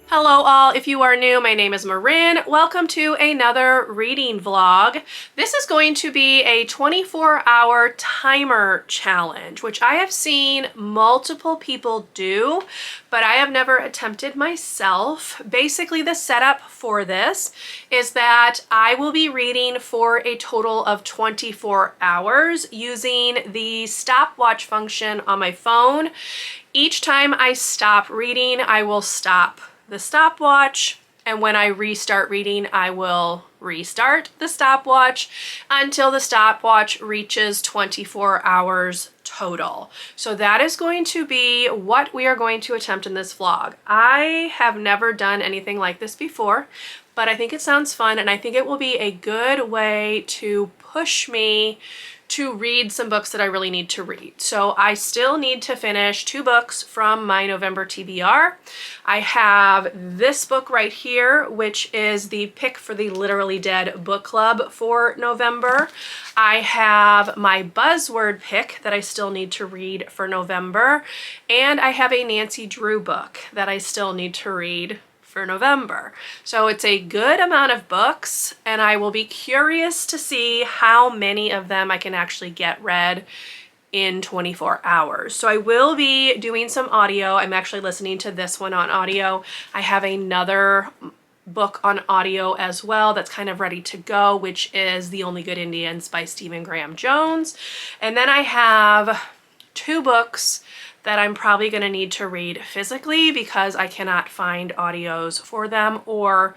Hello all, if you are new, my name is Marin. Welcome to another reading vlog. This is going to be a 24-hour timer challenge, which I have seen multiple people do, but I have never attempted myself. Basically, the setup for this is that I will be reading for a total of 24 hours using the stopwatch function on my phone. Each time I stop reading, I will stop the stopwatch, and when I restart reading, I will restart the stopwatch until the stopwatch reaches 24 hours total. So that is going to be what we are going to attempt in this vlog. I have never done anything like this before, but I think it sounds fun, and I think it will be a good way to push me to read some books that I really need to read. So I still need to finish 2 books from my November TBR. I have this book right here, which is the pick for the Literally Dead book club for November. I have my buzzword pick that I still need to read for November, and I have a Nancy Drew book that I still need to read for November. So it's a good amount of books, and I will be curious to see how many of them I can actually get read in 24 hours. So I will be doing some audio. I'm actually listening to this one on audio. I have another book on audio as well that's kind of ready to go, which is The Only Good Indians by Stephen Graham Jones. And then I have 2 books that I'm probably going to need to read physically because I cannot find audios for them, or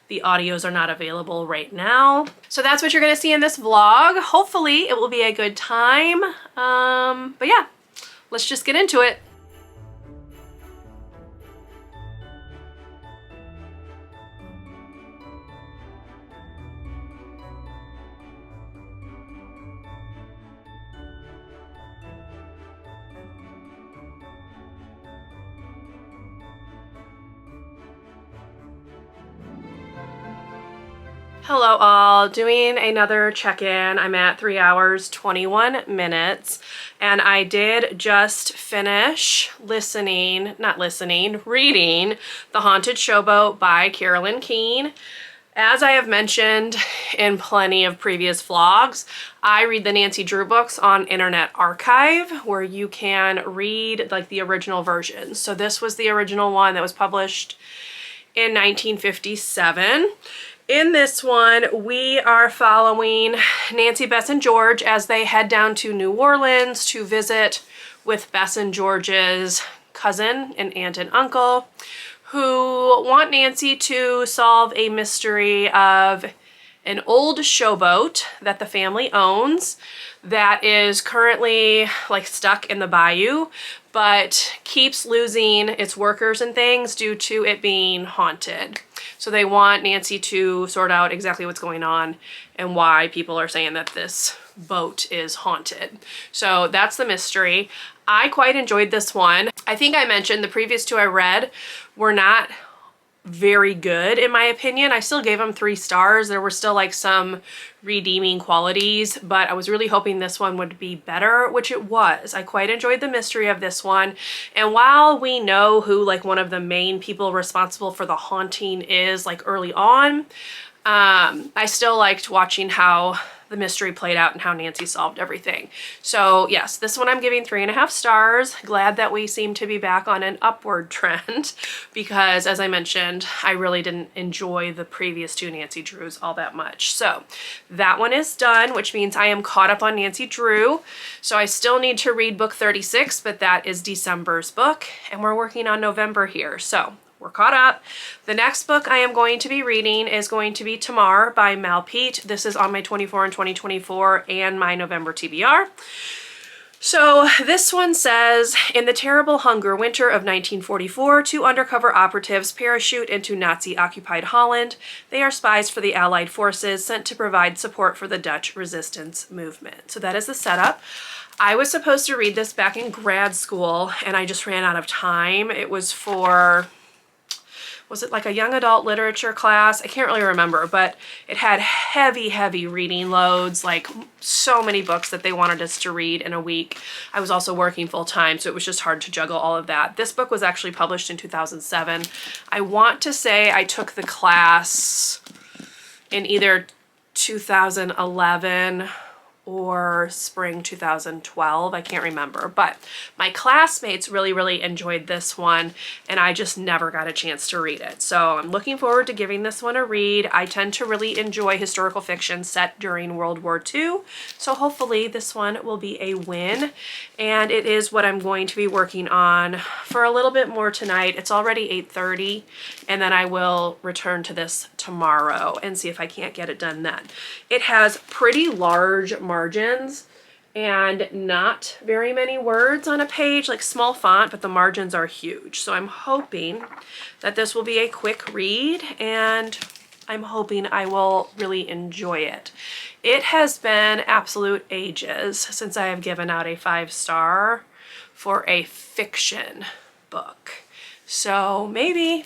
the audios are not available right now. So that's what you're going to see in this vlog. Hopefully it will be a good time. But yeah, let's just get into it. Hello all, doing another check-in. I'm at 3 hours, 21 minutes, and I did just finish reading The Haunted Showboat by Carolyn Keene. As I have mentioned in plenty of previous vlogs, I read the Nancy Drew books on Internet Archive, where you can read like the original version. So this was the original one that was published in 1957. In this one, we are following Nancy, Bess, and George as they head down to New Orleans to visit with Bess and George's cousin and aunt and uncle, who want Nancy to solve a mystery of an old showboat that the family owns that is currently like stuck in the bayou, but keeps losing its workers and things due to it being haunted. So they want Nancy to sort out exactly what's going on and why people are saying that this boat is haunted. So that's the mystery. I quite enjoyed this one. I think I mentioned the previous 2 I read were not very good in my opinion. I still gave them 3 stars. There were still like some redeeming qualities, but I was really hoping this one would be better, which it was. I quite enjoyed the mystery of this one. And while we know who like one of the main people responsible for the haunting is like early on, I still liked watching how the mystery played out and how Nancy solved everything. So yes, this one I'm giving 3.5 stars. Glad that we seem to be back on an upward trend because, as I mentioned, I really didn't enjoy the previous 2 Nancy Drews all that much. So that one is done, which means I am caught up on Nancy Drew. So I still need to read book 36, but that is December's book, and we're working on November here. So we're caught up. The next book I am going to be reading is going to be Tamar by Mal Peet. This is on my 24 and 2024 and my November TBR. So this one says, in the terrible hunger winter of 1944, 2 undercover operatives parachute into Nazi-occupied Holland. They are spies for the Allied forces sent to provide support for the Dutch resistance movement. So that is the setup. I was supposed to read this back in grad school, and I just ran out of time. It was for was it like a young adult literature class? I can't really remember, but it had heavy reading loads, like so many books that they wanted us to read in a week. I was also working full time, so it was just hard to juggle all of that. This book was actually published in 2007. I want to say I took the class in either 2011 or spring 2012. I can't remember, but my classmates really enjoyed this one, and I just never got a chance to read it. So I'm looking forward to giving this one a read. I tend to really enjoy historical fiction set during World War II, so hopefully this one will be a win, and it is what I'm going to be working on for a little bit more tonight. It's already 8:30, and then I will return to this tomorrow and see if I can't get it done then. It has pretty large margins and not very many words on a page, like small font, but the margins are huge. So I'm hoping that this will be a quick read, and I'm hoping I will really enjoy it. It has been absolute ages since I have given out a 5-star for a fiction book. So maybe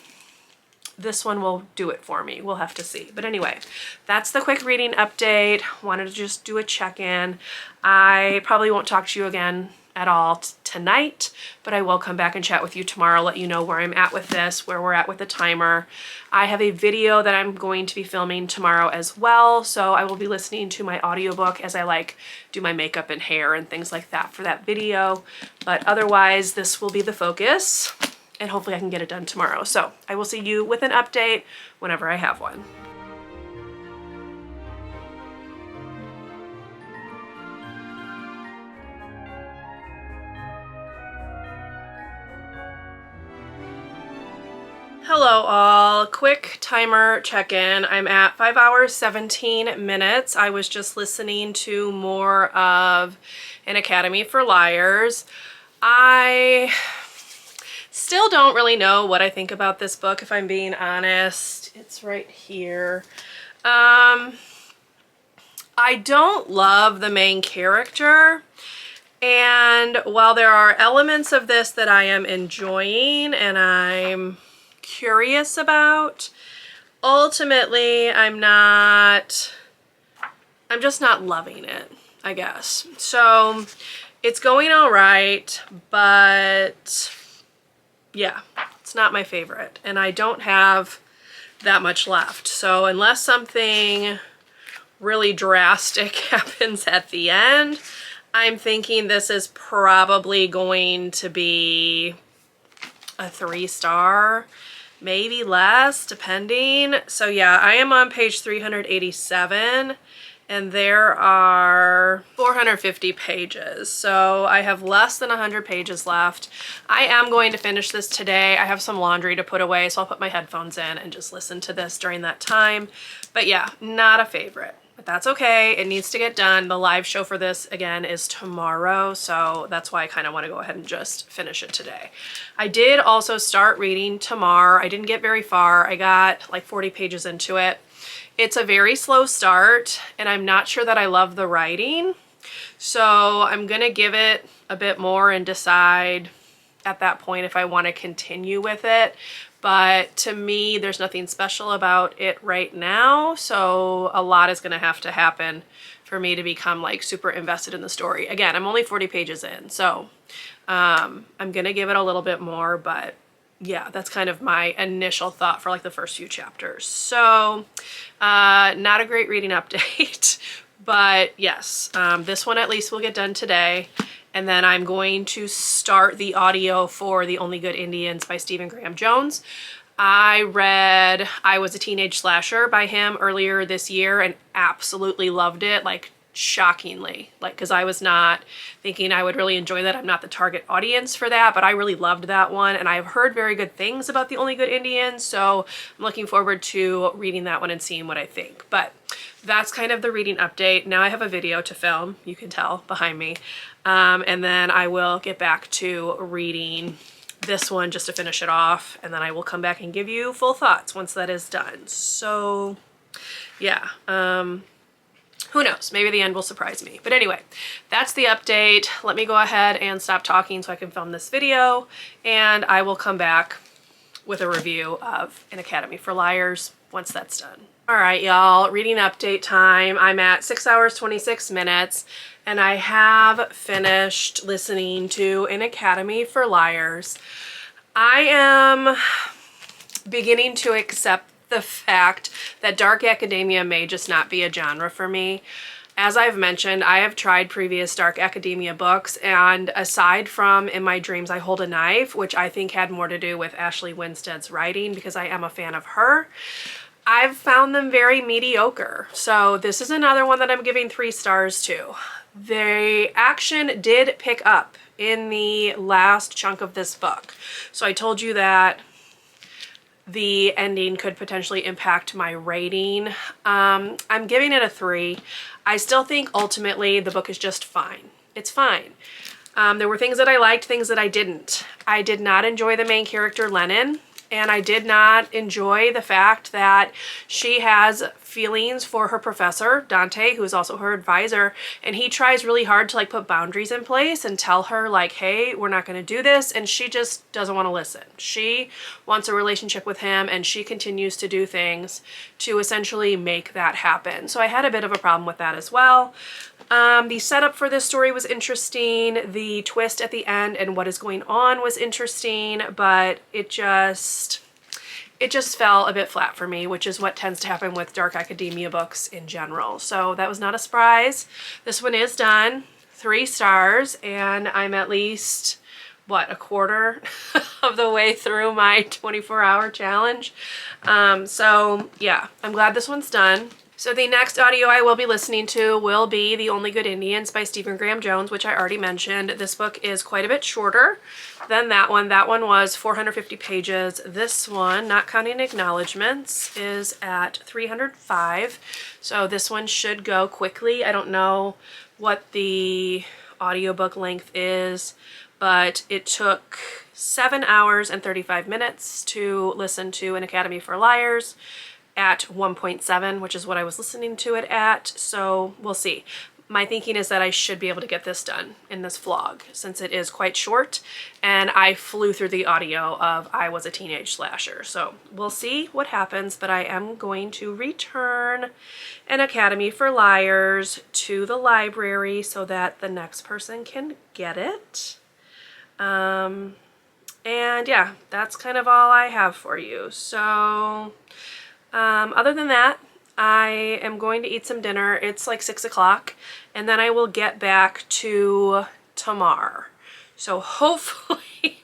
this one will do it for me. We'll have to see. But anyway, that's the quick reading update. Wanted to just do a check-in. I probably won't talk to you again at all tonight, but I will come back and chat with you tomorrow, let you know where I'm at with this, where we're at with the timer. I have a video that I'm going to be filming tomorrow as well, so I will be listening to my audiobook as I do my makeup and hair and things like that for that video. But otherwise, this will be the focus, and hopefully I can get it done tomorrow. So I will see you with an update whenever I have one. Hello all, quick timer check-in. I'm at 5 hours 17 minutes. I was just listening to more of An Academy for Liars. I still don't really know what I think about this book, if I'm being honest. It's right here. I don't love the main character, and while there are elements of this that I am enjoying and I'm curious about, ultimately I'm just not loving it, I guess. So it's going all right, but yeah, it's not my favorite, and I don't have that much left. So unless something really drastic happens at the end, I'm thinking this is probably going to be a 3-star, maybe less, depending. So yeah, I am on page 387, and there are 450 pages. So I have less than 100 pages left. I am going to finish this today. I have some laundry to put away, so I'll put my headphones in and just listen to this during that time. But yeah, not a favorite. But that's okay. It needs to get done. The live show for this, again, is tomorrow, so that's why I kind of want to go ahead and just finish it today. I did also start reading Tamar. I didn't get very far. I got like 40 pages into it. It's a very slow start, and I'm not sure that I love the writing, so I'm going to give it a bit more and decide at that point if I want to continue with it. But to me, there's nothing special about it right now, so a lot is going to have to happen for me to become like super invested in the story. Again, I'm only 40 pages in, so I'm going to give it a little bit more, but yeah, that's kind of my initial thought for like the first few chapters. So not a great reading update, but yes, this one at least will get done today. And then I'm going to start the audio for The Only Good Indians by Stephen Graham Jones. I read I Was a Teenage Slasher by him earlier this year and absolutely loved it, like shockingly, like, because I was not thinking I would really enjoy that. I'm not the target audience for that, but I really loved that one, and I've heard very good things about The Only Good Indians, so I'm looking forward to reading that one and seeing what I think. But that's kind of the reading update. Now I have a video to film, you can tell behind me, and then I will get back to reading this one just to finish it off, and then I will come back and give you full thoughts once that is done. So yeah, who knows, maybe the end will surprise me. But anyway, that's the update. Let me go ahead and stop talking so I can film this video, and I will come back with a review of An Academy for Liars once that's done. All right, y'all, reading update time. I'm at 6 hours, 26 minutes, and I have finished listening to An Academy for Liars. I am beginning to accept the fact that dark academia may just not be a genre for me. As I've mentioned, I have tried previous dark academia books, and aside from In My Dreams I Hold a Knife, which I think had more to do with Ashley Winstead's writing because I am a fan of her, I've found them very mediocre. So this is another one that I'm giving 3 stars to. The action did pick up in the last chunk of this book. So I told you that the ending could potentially impact my rating. I'm giving it a 3. I still think ultimately the book is just fine. It's fine. There were things that I liked, things that I didn't. I did not enjoy the main character, Lennon, and I did not enjoy the fact that she has feelings for her professor, Dante, who is also her advisor, and he tries really hard to like put boundaries in place and tell her like, hey, we're not going to do this, and she just doesn't want to listen. She wants a relationship with him, and she continues to do things to essentially make that happen. So I had a bit of a problem with that as well. The setup for this story was interesting. The twist at the end and what is going on was interesting, but it just fell a bit flat for me, which is what tends to happen with dark academia books in general. So that was not a surprise. This one is done, 3 stars, and I'm at least, what, a quarter of the way through my 24-hour challenge. So yeah, I'm glad this one's done. So the next audio I will be listening to will be The Only Good Indians by Stephen Graham Jones, which I already mentioned. This book is quite a bit shorter than that one. That one was 450 pages. This one, not counting acknowledgments, is at 305. So this one should go quickly. I don't know what the audiobook length is, but it took 7 hours and 35 minutes to listen to An Academy for Liars at 1.7, which is what I was listening to it at, so we'll see. My thinking is that I should be able to get this done in this vlog since it is quite short, and I flew through the audio of I Was a Teenage Slasher. So we'll see what happens, but I am going to return An Academy for Liars to the library so that the next person can get it. And yeah, that's kind of all I have for you. So other than that, I am going to eat some dinner. It's like 6 o'clock, and then I will get back to Tamar. So hopefully,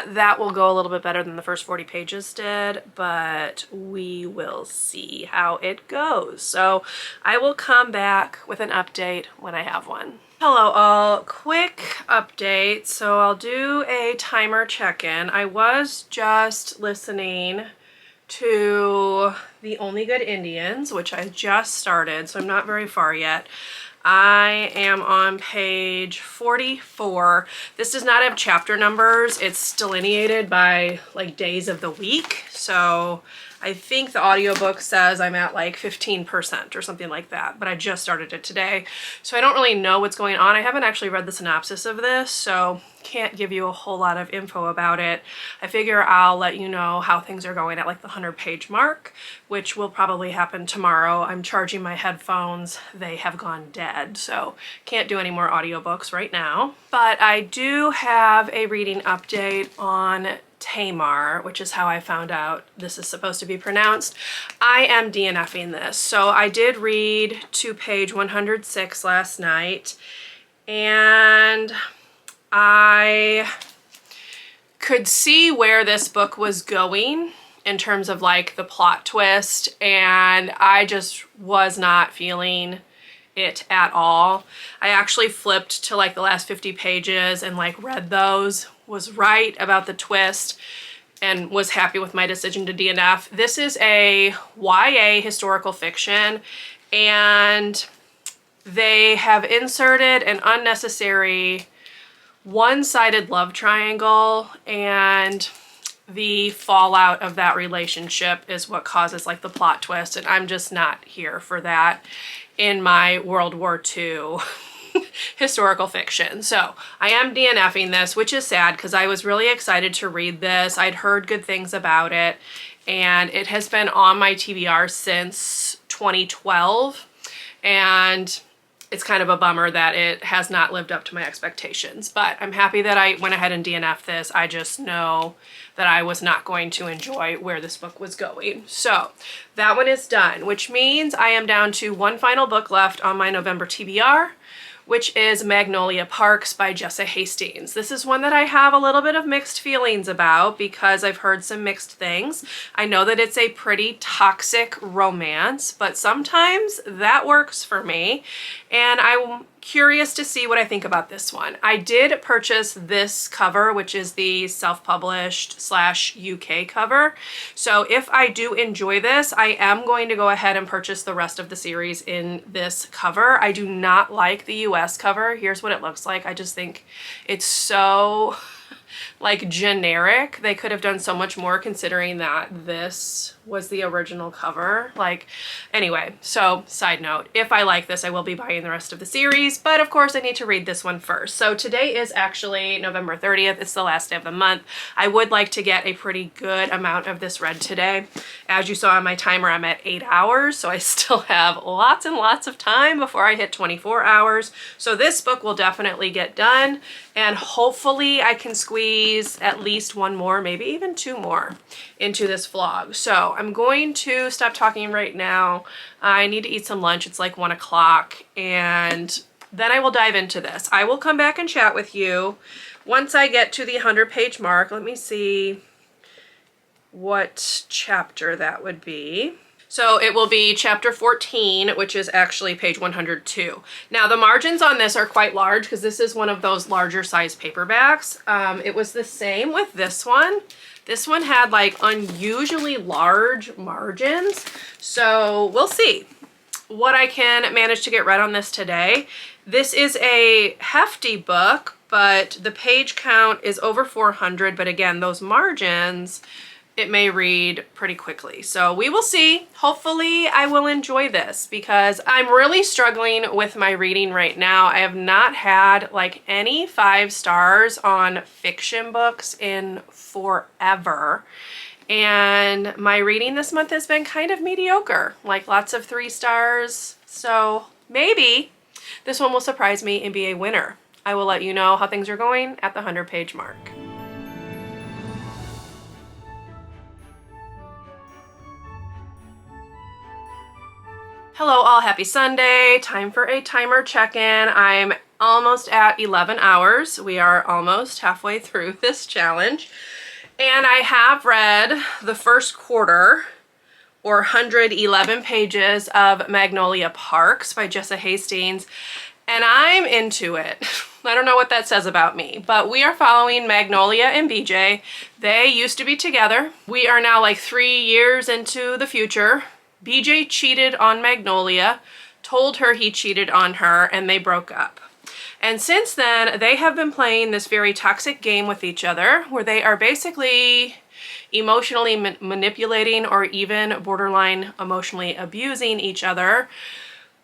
that will go a little bit better than the first 40 pages did, but we will see how it goes. So I will come back with an update when I have one. Hello all, quick update. So I'll do a timer check-in. I was just listening to The Only Good Indians, which I just started, so I'm not very far yet. I am on page 44. This does not have chapter numbers. It's delineated by like days of the week. So I think the audiobook says I'm at like 15% or something like that, but I just started it today. So I don't really know what's going on. I haven't actually read the synopsis of this, so can't give you a whole lot of info about it. I figure I'll let you know how things are going at like the 100-page mark, which will probably happen tomorrow. I'm charging my headphones. They have gone dead, so can't do any more audiobooks right now. But I do have a reading update on Tamar, which is how I found out this is supposed to be pronounced. I am DNFing this. So I did read to page 106 last night, and I could see where this book was going in terms of like the plot twist, and I just was not feeling it at all. I actually flipped to like the last 50 pages and like read those, was right about the twist, and was happy with my decision to DNF. This is a YA historical fiction, and they have inserted an unnecessary one-sided love triangle, and the fallout of that relationship is what causes like the plot twist, and I'm just not here for that in my World War II historical fiction. So I am DNFing this, which is sad because I was really excited to read this. I'd heard good things about it, and it has been on my TBR since 2012, and it's kind of a bummer that it has not lived up to my expectations. But I'm happy that I went ahead and DNF'd this. I just know that I was not going to enjoy where this book was going. So that one is done, which means I am down to one final book left on my November TBR, which is Magnolia Parks by Jessa Hastings. This is one that I have a little bit of mixed feelings about because I've heard some mixed things. I know that it's a pretty toxic romance, but sometimes that works for me, and I'm curious to see what I think about this one. I did purchase this cover, which is the self-published / UK cover. So if I do enjoy this, I am going to go ahead and purchase the rest of the series in this cover. I do not like the US cover. Here's what it looks like. I just think it's so like generic. They could have done so much more considering that this was the original cover. Like, anyway, so side note, if I like this, I will be buying the rest of the series, but of course I need to read this one first. So today is actually November 30th. It's the last day of the month. I would like to get a pretty good amount of this read today. As you saw on my timer, I'm at 8 hours, so I still have lots and lots of time before I hit 24 hours. So this book will definitely get done, and hopefully I can squeeze at least one more, maybe even two more into this vlog. So I'm going to stop talking right now. I need to eat some lunch. It's like 1 o'clock, and then I will dive into this. I will come back and chat with you once I get to the 100-page mark. Let me see what chapter that would be. So it will be chapter 14, which is actually page 102. Now the margins on this are quite large because this is one of those larger size paperbacks. It was the same with this one. This one had like unusually large margins. So we'll see what I can manage to get read on this today. This is a hefty book, but the page count is over 400. But again, those margins, it may read pretty quickly. So we will see. Hopefully I will enjoy this because I'm really struggling with my reading right now. I have not had like any 5 stars on fiction books in forever. And my reading this month has been kind of mediocre, like lots of 3 stars. So maybe this one will surprise me and be a winner. I will let you know how things are going at the 100-page mark. Hello all, happy Sunday. Time for a timer check-in. I'm almost at 11 hours. We are almost halfway through this challenge. And I have read the first quarter, or 111 pages of Magnolia Parks by Jessa Hastings, and I'm into it. I don't know what that says about me, but we are following Magnolia and BJ. They used to be together. We are now like 3 years into the future. BJ cheated on Magnolia, told her he cheated on her, and they broke up. And since then, they have been playing this very toxic game with each other where they are basically emotionally manipulating or even borderline emotionally abusing each other.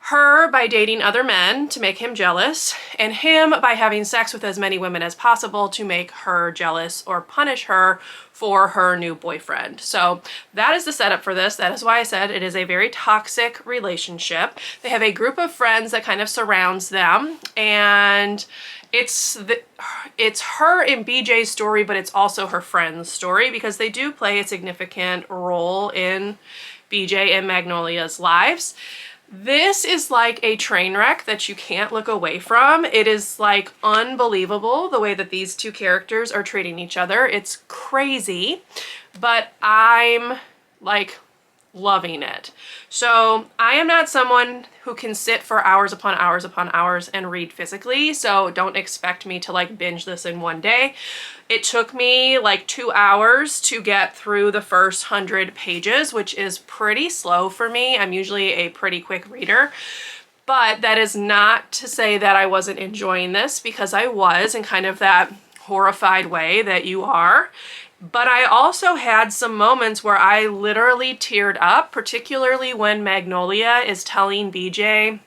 Her by dating other men to make him jealous, and him by having sex with as many women as possible to make her jealous or punish her for her new boyfriend. So that is the setup for this. That is why I said it is a very toxic relationship. They have a group of friends that kind of surrounds them, and it's her and BJ's story, but it's also her friend's story because they do play a significant role in BJ and Magnolia's lives. This is like a train wreck that you can't look away from. It is like unbelievable the way that these two characters are treating each other. It's crazy, but I'm like loving it. So I am not someone who can sit for hours upon hours upon hours and read physically, so don't expect me to like binge this in one day. It took me like 2 hours to get through the first 100 pages, which is pretty slow for me. I'm usually a pretty quick reader, but that is not to say that I wasn't enjoying this, because I was, in kind of that horrified way that you are. But I also had some moments where I literally teared up, particularly when Magnolia is telling BJ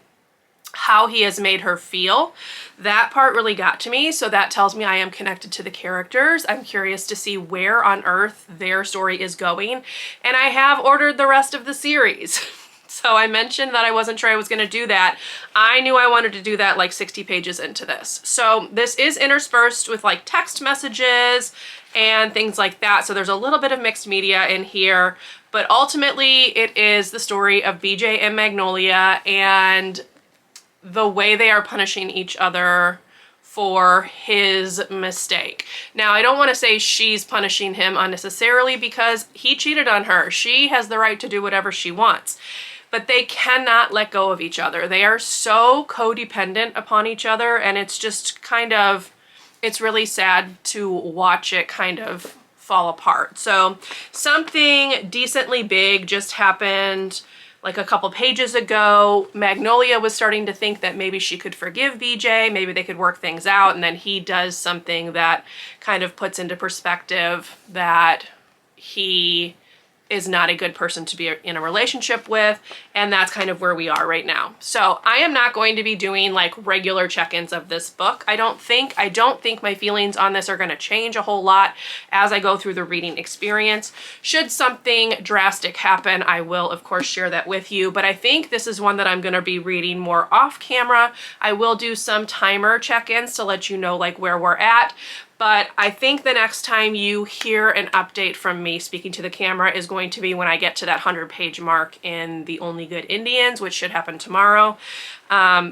how he has made her feel. That part really got to me, so that tells me I am connected to the characters. I'm curious to see where on earth their story is going, and I have ordered the rest of the series. So I mentioned that I wasn't sure I was going to do that. I knew I wanted to do that like 60 pages into this. So this is interspersed with like text messages and things like that. So there's a little bit of mixed media in here, but ultimately it is the story of BJ and Magnolia and the way they are punishing each other for his mistake. Now, I don't want to say she's punishing him unnecessarily because he cheated on her. She has the right to do whatever she wants. But they cannot let go of each other. They are so codependent upon each other, and it's just kind of, it's really sad to watch it kind of fall apart. So something decently big just happened like a couple pages ago. Magnolia was starting to think that maybe she could forgive BJ, maybe they could work things out, and then he does something that kind of puts into perspective that he is not a good person to be in a relationship with, and that's kind of where we are right now. So I am not going to be doing like regular check-ins of this book. I don't think my feelings on this are going to change a whole lot as I go through the reading experience. Should something drastic happen, I will of course share that with you, but I think this is one that I'm going to be reading more off camera. I will do some timer check-ins to let you know like where we're at. But I think the next time you hear an update from me speaking to the camera is going to be when I get to that 100-page mark in The Only Good Indians, which should happen tomorrow.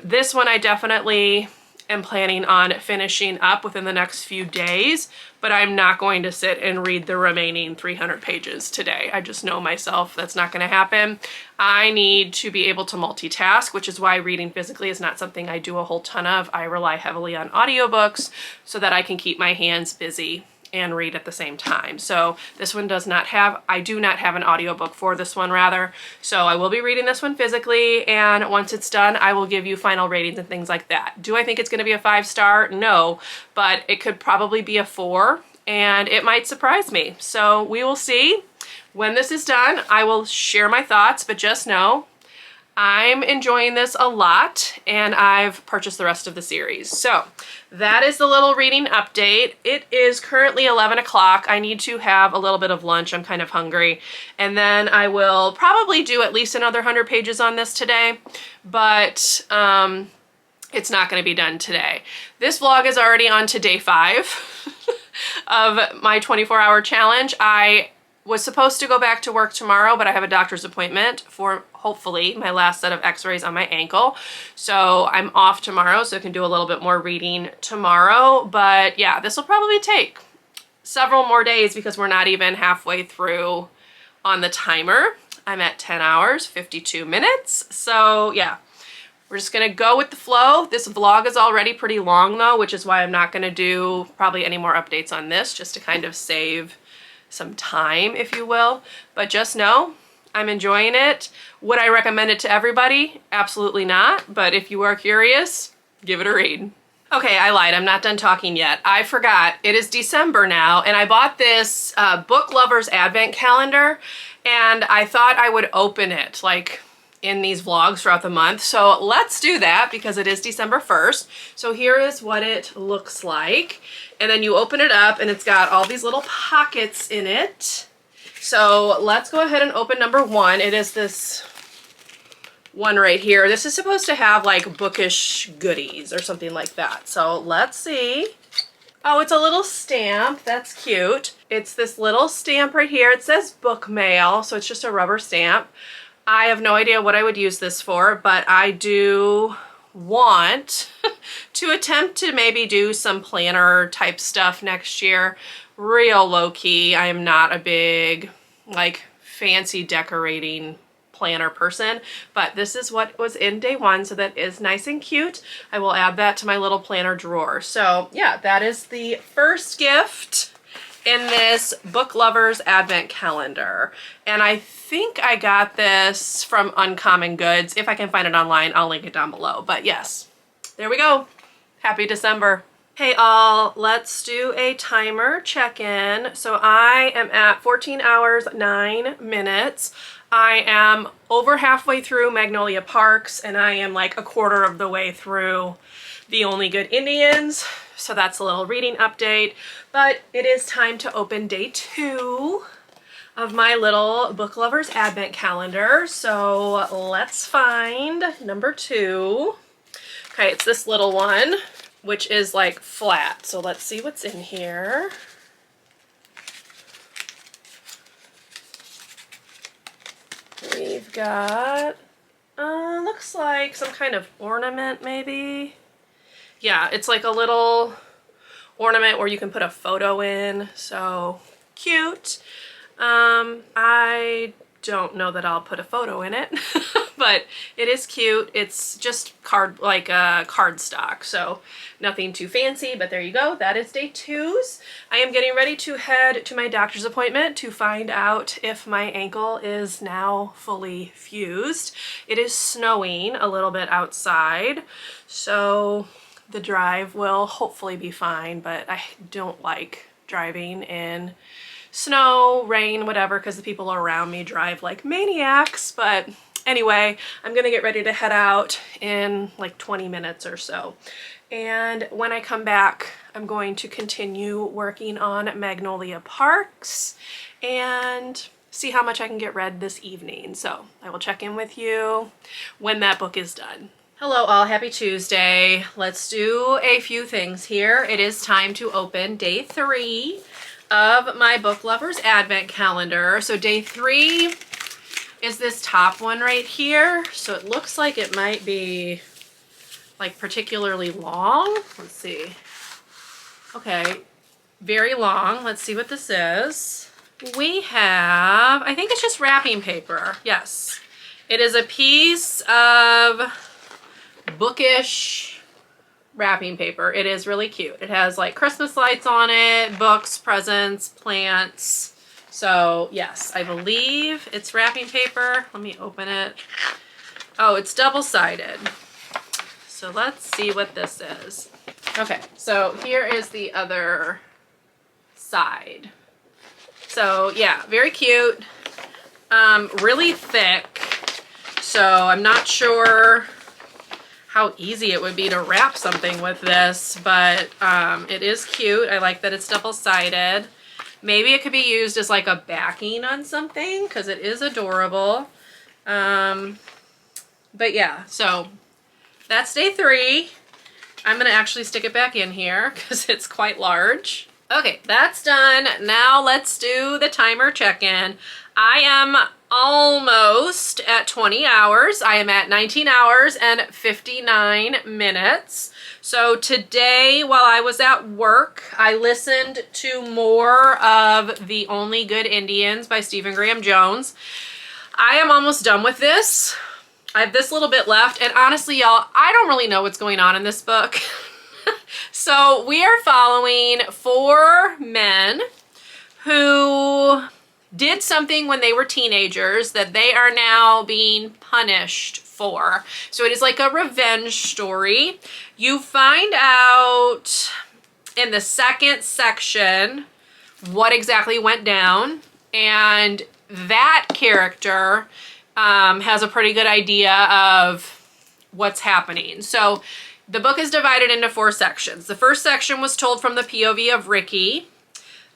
This one I definitely am planning on finishing up within the next few days, but I'm not going to sit and read the remaining 300 pages today. I just know myself, that's not going to happen. I need to be able to multitask, which is why reading physically is not something I do a whole ton of. I rely heavily on audiobooks so that I can keep my hands busy and read at the same time. So this one does not have, I do not have an audiobook for this one rather. So I will be reading this one physically, and once it's done, I will give you final ratings and things like that. Do I think it's going to be a 5-star? No, but it could probably be a 4, and it might surprise me. So we will see. When this is done, I will share my thoughts, but just know I'm enjoying this a lot, and I've purchased the rest of the series. So that is the little reading update. It is currently 11 o'clock. I need to have a little bit of lunch. I'm kind of hungry. And then I will probably do at least another 100 pages on this today, but it's not going to be done today. This vlog is already on to day 5 of my 24-hour challenge. I was supposed to go back to work tomorrow, but I have a doctor's appointment for hopefully my last set of x-rays on my ankle. So I'm off tomorrow, so I can do a little bit more reading tomorrow. But yeah, this will probably take several more days because we're not even halfway through on the timer. I'm at 10 hours, 52 minutes. So yeah, we're just gonna go with the flow. This vlog is already pretty long though, which is why I'm not gonna do probably any more updates on this, just to kind of save some time, if you will. But just know I'm enjoying it. Would I recommend it to everybody? Absolutely not. But if you are curious, give it a read. Okay, I lied. I'm not done talking yet. I forgot. It is December now, and I bought this Book Lovers Advent Calendar, and I thought I would open it like in these vlogs throughout the month. So let's do that because it is December 1st. So here is what it looks like. And then you open it up and it's got all these little pockets in it. So let's go ahead and open number 1. It is this one right here. This is supposed to have like bookish goodies or something like that. So let's see. Oh, it's a little stamp. That's cute. It's this little stamp right here. It says book mail, so it's just a rubber stamp. I have no idea what I would use this for, but I do want to attempt to maybe do some planner type stuff next year. Real low-key. I am not a big like fancy decorating planner person, but this is what was in day 1, so that is nice and cute. I will add that to my little planner drawer. So yeah, that is the first gift in this Book Lovers Advent Calendar. And I think I got this from Uncommon Goods. If I can find it online, I'll link it down below. But yes, there we go. Happy December. Hey all, let's do a timer check-in. So I am at 14 hours, 9 minutes. I am over halfway through Magnolia Parks, and I am like a quarter of the way through The Only Good Indians. So that's a little reading update, but it is time to open day 2 of my little Book Lovers Advent Calendar. So let's find number 2. Okay, it's this little one, which is like flat. So let's see what's in here. We've got, looks like some kind of ornament maybe. Yeah, it's like a little ornament where you can put a photo in, so cute. I don't know that I'll put a photo in it, but it is cute. It's just cardstock, so nothing too fancy, but there you go. That is day 2's. I am getting ready to head to my doctor's appointment to find out if my ankle is now fully fused. It is snowing a little bit outside, so the drive will hopefully be fine, but I don't like driving in snow, rain, whatever, because the people around me drive like maniacs. But anyway, I'm gonna get ready to head out in like 20 minutes or so. And when I come back, I'm going to continue working on Magnolia Parks and see how much I can get read this evening. So I will check in with you when that book is done. Hello all, happy Tuesday. Let's do a few things here. It is time to open day 3 of my Book Lovers Advent Calendar. So day 3 is this top one right here. So it looks like it might be like particularly long. Let's see. Okay, very long. Let's see what this is. We have, I think it's just wrapping paper. Yes, it is a piece of bookish wrapping paper. It is really cute. It has like Christmas lights on it, books, presents, plants. So yes, I believe it's wrapping paper. Let me open it. Oh, it's double-sided. So let's see what this is. Okay, so here is the other side. So yeah, very cute. Really thick. So I'm not sure how easy it would be to wrap something with this, but it is cute. I like that it's double-sided. Maybe it could be used as like a backing on something because it is adorable. But yeah, so that's day 3. I'm gonna actually stick it back in here because it's quite large. Okay, that's done. Now let's do the timer check-in. I am almost at 20 hours. I am at 19 hours and 59 minutes. So today, while I was at work, I listened to more of The Only Good Indians by Stephen Graham Jones. I am almost done with this. I have this little bit left, and honestly, y'all, I don't really know what's going on in this book. So we are following 4 men who did something when they were teenagers that they are now being punished for. So it is like a revenge story. You find out in the 2nd section what exactly went down, and that character has a pretty good idea of what's happening. So the book is divided into 4 sections. The first section was told from the POV of Ricky.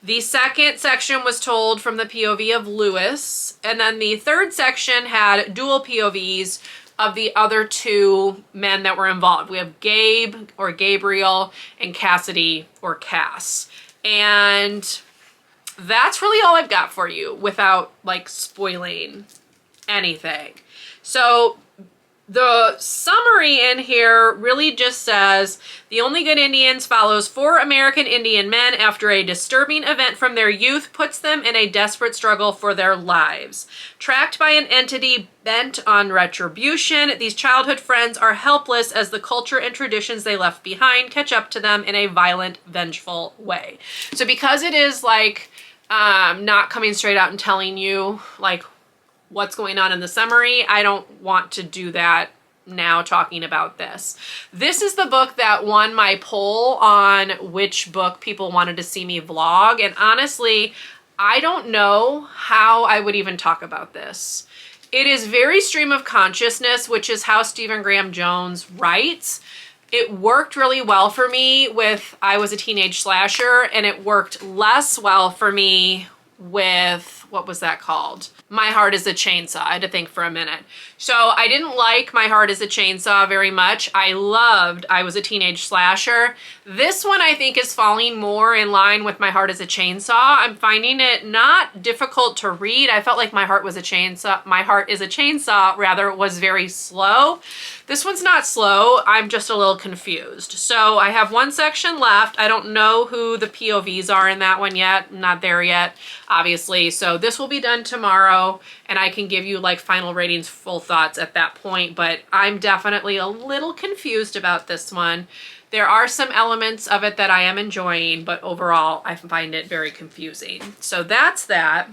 The second section was told from the POV of Lewis. And then the third section had dual POVs of the other 2 men that were involved. We have Gabe or Gabriel and Cassidy or Cass. And that's really all I've got for you without like spoiling anything. So the summary in here really just says, The Only Good Indians follows 4 American Indian men after a disturbing event from their youth puts them in a desperate struggle for their lives. Tracked by an entity bent on retribution, these childhood friends are helpless as the culture and traditions they left behind catch up to them in a violent, vengeful way. So because it is like not coming straight out and telling you like what's going on in the summary, I don't want to do that now talking about this. This is the book that won my poll on which book people wanted to see me vlog, and honestly, I don't know how I would even talk about this. It is very stream of consciousness, which is how Stephen Graham Jones writes. It worked really well for me with I Was a Teenage Slasher, and it worked less well for me with, what was that called? My Heart is a Chainsaw. I had to think for a minute. So I didn't like My Heart is a Chainsaw very much. I loved I Was a Teenage Slasher. This one I think is falling more in line with My Heart is a Chainsaw. I'm finding it not difficult to read. I felt like My Heart was a Chainsaw. My Heart is a Chainsaw, rather, was very slow. This one's not slow. I'm just a little confused. So I have one section left. I don't know who the POVs are in that one yet. I'm not there yet, obviously. So this will be done tomorrow, and I can give you like final ratings, full thoughts at that point, but I'm definitely a little confused about this one. There are some elements of it that I am enjoying, but overall I find it very confusing. So that's that.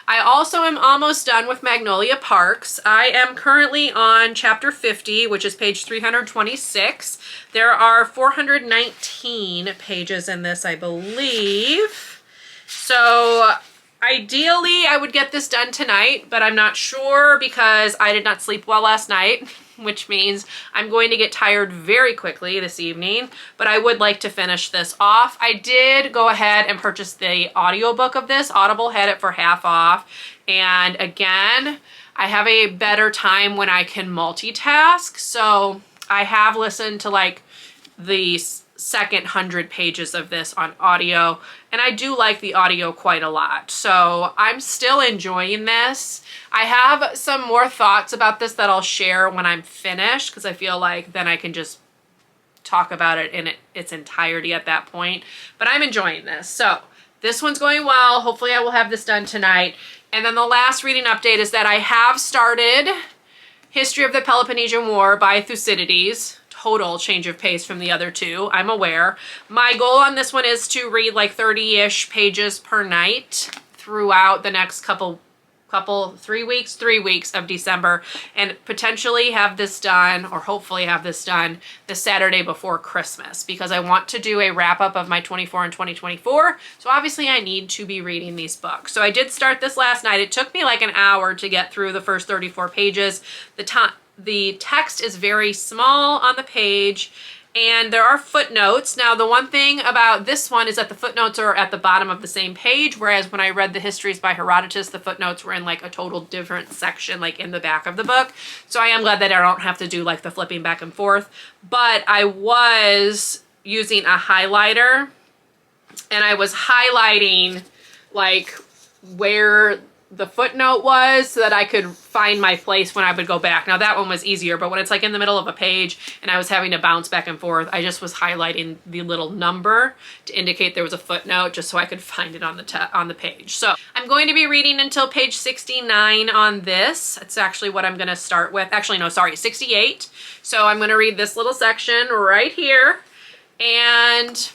I also am almost done with Magnolia Parks. I am currently on chapter 50, which is page 326. There are 419 pages in this, I believe. So ideally, I would get this done tonight, but I'm not sure because I did not sleep well last night, which means I'm going to get tired very quickly this evening, but I would like to finish this off. I did go ahead and purchase the audiobook of this. Audible had it for half off, and again, I have a better time when I can multitask, so I have listened to like the second 100 pages of this on audio, and I do like the audio quite a lot. So I'm still enjoying this. I have some more thoughts about this that I'll share when I'm finished, because I feel like then I can just talk about it in its entirety at that point. But I'm enjoying this. So this one's going well. Hopefully I will have this done tonight. And then the last reading update is that I have started History of the Peloponnesian War by Thucydides. Total change of pace from the other two, I'm aware. My goal on this one is to read like 30-ish pages per night throughout the next three weeks of December, and potentially have this done, or hopefully have this done, the Saturday before Christmas, because I want to do a wrap-up of my 24 and 2024, so obviously I need to be reading these books. So I did start this last night. It took me like an hour to get through the first 34 pages. The text is very small on the page, and there are footnotes. Now, the one thing about this one is that the footnotes are at the bottom of the same page, whereas when I read the Histories by Herodotus, the footnotes were in like a total different section, like in the back of the book. So I am glad that I don't have to do like the flipping back and forth, but I was using a highlighter, and I was highlighting like where the footnote was so that I could find my place when I would go back. Now that one was easier, but when it's like in the middle of a page and I was having to bounce back and forth, I just was highlighting the little number to indicate there was a footnote just so I could find it on the page. So I'm going to be reading until page 69 on this. It's actually what I'm going to start with. Actually, no, sorry, 68. So I'm going to read this little section right here, and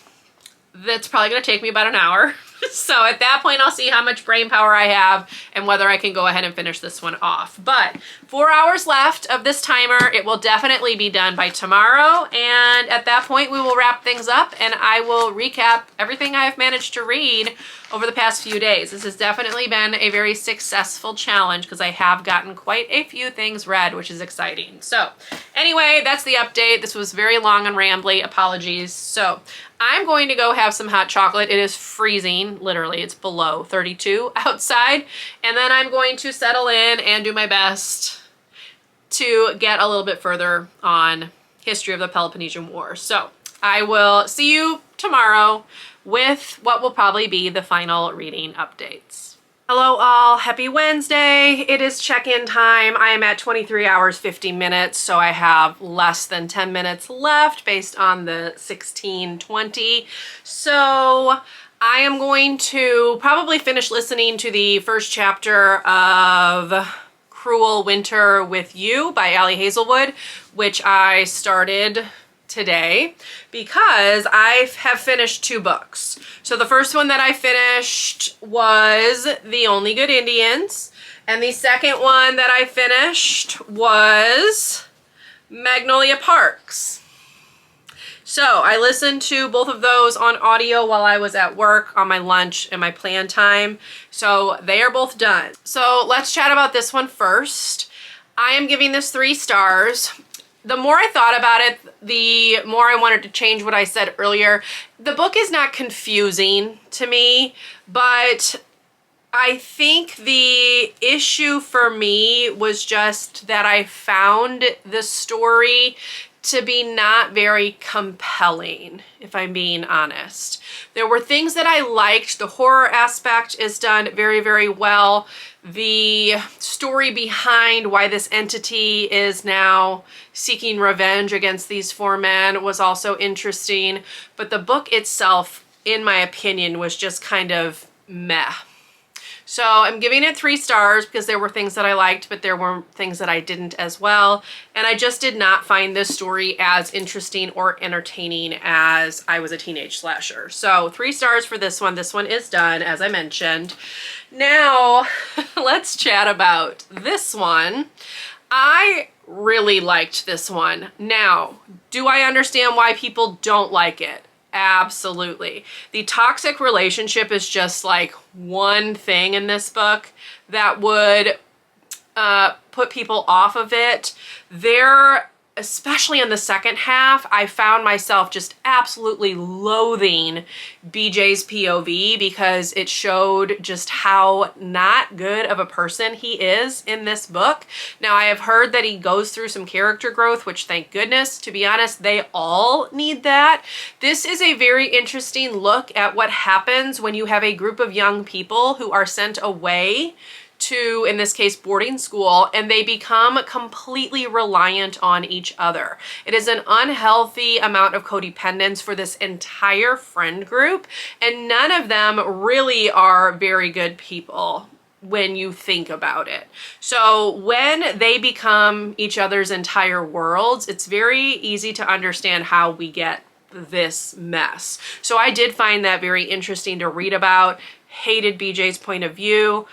that's probably going to take me about an hour. So at that point, I'll see how much brain power I have and whether I can go ahead and finish this one off. But 4 hours left of this timer. It will definitely be done by tomorrow. And at that point, we will wrap things up, and I will recap everything I've managed to read over the past few days. This has definitely been a very successful challenge because I have gotten quite a few things read, which is exciting. So anyway, that's the update. This was very long and rambly. Apologies. So I'm going to go have some hot chocolate. It is freezing, literally. It's below 32 outside. And then I'm going to settle in and do my best to get a little bit further on History of the Peloponnesian War. So I will see you tomorrow with what will probably be the final reading updates. Hello all, happy Wednesday. It is check-in time. I am at 23 hours, 50 minutes, so I have less than 10 minutes left based on the 16:20. So I am going to probably finish listening to the first chapter of Cruel Winter with You by Ali Hazelwood, which I started today because I have finished 2 books. So the first one that I finished was The Only Good Indians, and the second one that I finished was Magnolia Parks. So I listened to both of those on audio while I was at work on my lunch and my plan time. So they are both done. So let's chat about this one first. I am giving this 3 stars. The more I thought about it, the more I wanted to change what I said earlier. The book is not confusing to me, but I think the issue for me was just that I found the story to be not very compelling, if I'm being honest. There were things that I liked. The horror aspect is done very, very well. The story behind why this entity is now seeking revenge against these 4 men was also interesting. But the book itself, in my opinion, was just kind of meh. So I'm giving it 3 stars because there were things that I liked, but there were things that I didn't as well. And I just did not find this story as interesting or entertaining as I was a teenage slasher. So 3 stars for this one. This one is done, as I mentioned. Now, let's chat about this one. I really liked this one. Now, do I understand why people don't like it? Absolutely. The toxic relationship is just like one thing in this book that would put people off of it. Especially in the second half, I found myself just absolutely loathing BJ's POV because it showed just how not good of a person he is in this book. Now, I have heard that he goes through some character growth, which thank goodness. To be honest, they all need that. This is a very interesting look at what happens when you have a group of young people who are sent away to, in this case, boarding school, and they become completely reliant on each other. It is an unhealthy amount of codependence for this entire friend group, and none of them really are very good people when you think about it. So when they become each other's entire worlds, it's very easy to understand how we get this mess. So I did find that very interesting to read about. Hated BJ's point of view.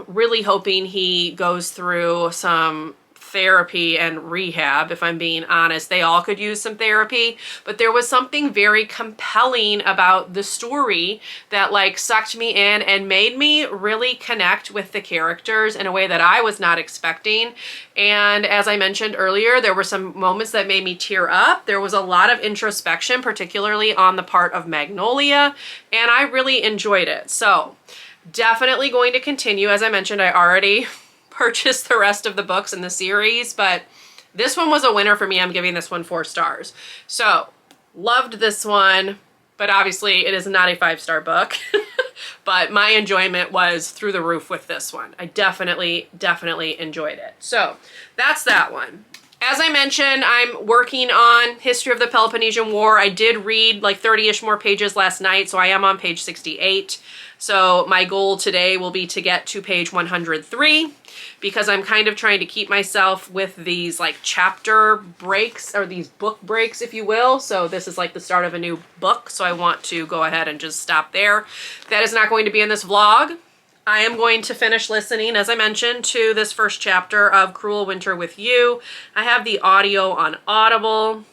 Really hoping he goes through some therapy and rehab, if I'm being honest. They all could use some therapy, but there was something very compelling about the story that like sucked me in and made me really connect with the characters in a way that I was not expecting. And as I mentioned earlier, there were some moments that made me tear up. There was a lot of introspection, particularly on the part of Magnolia, and I really enjoyed it. So definitely going to continue. As I mentioned, I already purchased the rest of the books in the series, but this one was a winner for me. I'm giving this one 4 stars. So, loved this one, but obviously it is not a 5-star book. But my enjoyment was through the roof with this one. I definitely enjoyed it. So, that's that one. As I mentioned, I'm working on History of the Peloponnesian War. I did read like 30-ish more pages last night, so I am on page 68. So my goal today will be to get to page 103 because I'm kind of trying to keep myself with these like chapter breaks, or these book breaks, if you will. So this is like the start of a new book, so I want to go ahead and just stop there. That is not going to be in this vlog. I am going to finish listening, as I mentioned, to this first chapter of Cruel Winter with You. I have the audio on Audible.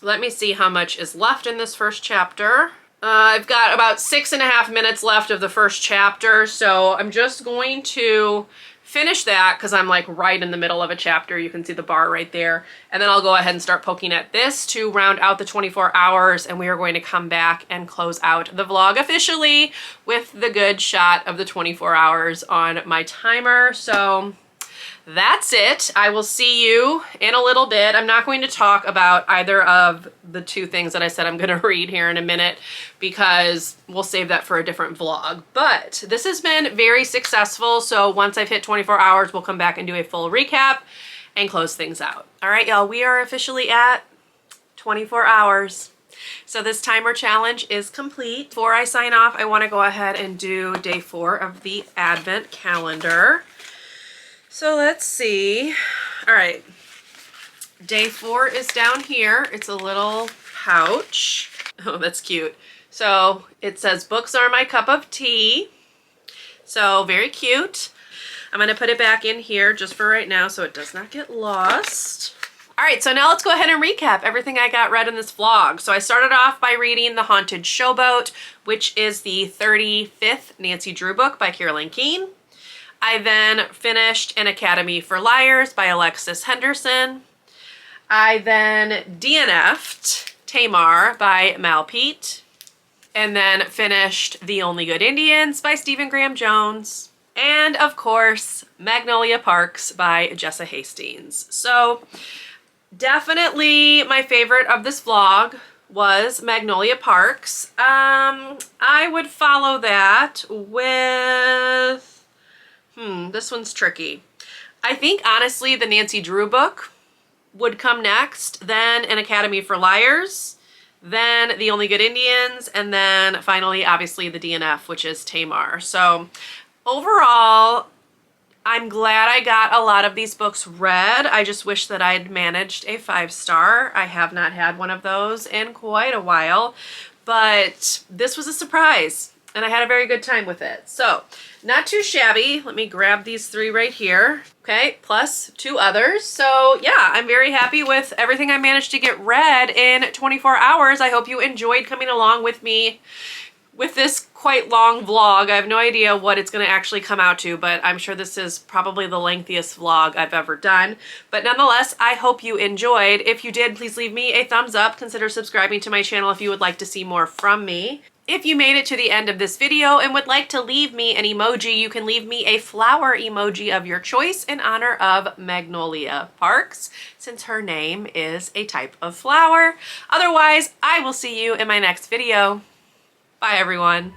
Let me see how much is left in this first chapter. I've got about 6.5 minutes left of the first chapter, so I'm just going to finish that because I'm like right in the middle of a chapter. You can see the bar right there. And then I'll go ahead and start poking at this to round out the 24 hours, and we are going to come back and close out the vlog officially with the good shot of the 24 hours on my timer. So that's it. I will see you in a little bit. I'm not going to talk about either of the 2 things that I said I'm going to read here in a minute because we'll save that for a different vlog. But this has been very successful. So once I've hit 24 hours, we'll come back and do a full recap and close things out. All right, y'all, we are officially at 24 hours. So this timer challenge is complete. Before I sign off, I want to go ahead and do day 4 of the Advent calendar. So let's see. All right. Day 4 is down here. It's a little pouch. Oh, that's cute. So it says, books are my cup of tea. So very cute. I'm going to put it back in here just for right now so it does not get lost. All right, so now let's go ahead and recap everything I got read in this vlog. So I started off by reading The Haunted Showboat, which is the 35th Nancy Drew book by Carolyn Keene. I then finished An Academy for Liars by Alexis Henderson. I then DNF'd Tamar by Mal Peet. And then finished The Only Good Indians by Stephen Graham Jones. And of course, Magnolia Parks by Jessa Hastings. So definitely my favorite of this vlog was Magnolia Parks. I would follow that with, this one's tricky. I think honestly the Nancy Drew book would come next, then An Academy for Liars, then The Only Good Indians, and then finally obviously the DNF, which is Tamar. So overall, I'm glad I got a lot of these books read. I just wish that I'd managed a 5-star. I have not had one of those in quite a while, but this was a surprise and I had a very good time with it. So not too shabby. Let me grab these 3 right here. Okay, plus 2 others. So yeah, I'm very happy with everything I managed to get read in 24 hours. I hope you enjoyed coming along with me with this quite long vlog. I have no idea what it's going to actually come out to, but I'm sure this is probably the lengthiest vlog I've ever done. But nonetheless, I hope you enjoyed. If you did, please leave me a thumbs up. Consider subscribing to my channel if you would like to see more from me. If you made it to the end of this video and would like to leave me an emoji, you can leave me a flower emoji of your choice in honor of Magnolia Parks, since her name is a type of flower. Otherwise, I will see you in my next video. Bye, everyone.